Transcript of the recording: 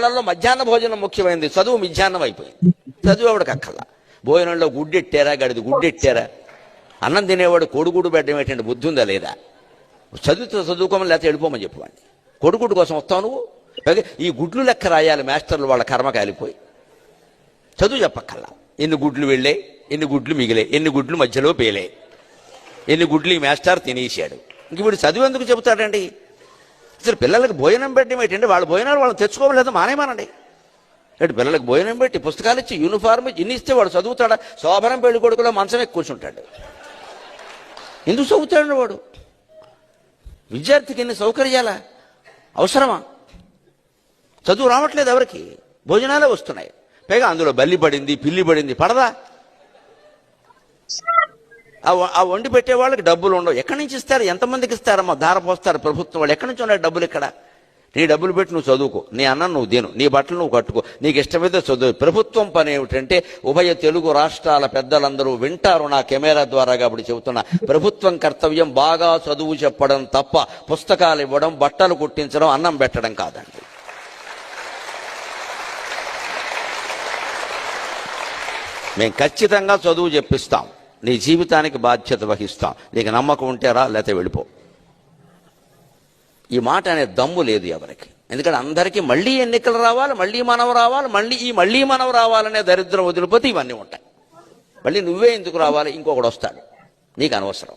వాళ్ళలో మధ్యాహ్న భోజనం ముఖ్యమైనది, చదువు మధ్యాహ్నం అయిపోయింది. చదువు ఎవడికి అక్కల్లా. భోజనంలో గుడ్డెట్టారా, గడిది గుడ్డెట్టారా, అన్నం తినేవాడు కోడిగుడ్డు పెట్టడం ఏంటంటే బుద్ధి ఉందా లేదా? చదువుకోమని లేకపోతే వెళ్ళిపోమని చెప్పండి. కోడిగుడ్డు కోసం వస్తావు నువ్వు. ఈ గుడ్లు లెక్క రాయాలి మాస్టర్లు, వాళ్ళ కర్మ కాలిపోయి. చదువు చెప్పక్కల్లా. ఎన్ని గుడ్లు వెళ్ళాయి, ఎన్ని గుడ్లు మిగిలే, ఎన్ని గుడ్లు మధ్యలో పేలే, ఎన్ని గుడ్లు ఈ మాస్టర్ తినేసాడు. ఇంక వీడు చదువు ఎందుకు చెబుతాడండి? అసలు పిల్లలకు భోజనం పెట్టడం ఏంటంటే వాళ్ళ భోజనాలు వాళ్ళు తెచ్చుకోవలేదు, మానేమానండి. అంటే పిల్లలకు భోజనం పెట్టి పుస్తకాలు ఇచ్చి యూనిఫార్మ్ ఇచ్చి ఇన్ని ఇస్తే వాడు చదువుతాడా? శోభనం పెళ్లి కొడుకులో మంచం ఎక్కి కూర్చుంటాడు. ఎందుకు చదువుతాడు వాడు? విద్యార్థికి ఎన్ని సౌకర్యాలా అవసరమా? చదువు రావట్లేదు ఎవరికి, భోజనాలే వస్తున్నాయి. పైగా అందులో బల్లి పడింది, పిల్లి పడింది, పడదా? ఆ వండి పెట్టే వాళ్ళకి డబ్బులు ఉండవు. ఎక్కడి నుంచి ఇస్తారు? ఎంతమందికి ఇస్తారమ్మా? ధార పోస్తారు ప్రభుత్వం వాళ్ళు. ఎక్కడి నుంచి ఉన్నాయి డబ్బులు? ఇక్కడ నీ డబ్బులు పెట్టి నువ్వు చదువుకో, నీ అన్నం నువ్వు తిను, నీ బట్టలు నువ్వు కట్టుకో, నీకు ఇష్టమైతే చదువు. ప్రభుత్వం పని ఏమిటంటే, ఉభయ తెలుగు రాష్ట్రాల పెద్దలందరూ వింటారు నా కెమెరా ద్వారా కాబట్టి చెబుతున్నా, ప్రభుత్వం కర్తవ్యం బాగా చదువు చెప్పడం తప్ప పుస్తకాలు ఇవ్వడం, బట్టలు కుట్టించడం, అన్నం పెట్టడం కాదండి. మేము ఖచ్చితంగా చదువు చెప్పిస్తాం, నీ జీవితానికి బాధ్యత వహిస్తాం. నీకు నమ్మకం ఉంటే రా, లేకపోతే వెళ్ళిపో. ఈ మాట అనే దమ్ము లేదు ఎవరికి. ఎందుకంటే అందరికీ మళ్ళీ ఎన్నికలు రావాలి, మళ్ళీ మనం రావాలి, మళ్ళీ మనం రావాలనే దరిద్రం వదిలిపోతే ఇవన్నీ ఉంటాయి. మళ్ళీ నువ్వే ఎందుకు రావాలి? ఇంకొకడు వస్తాడు, నీకు అనవసరం.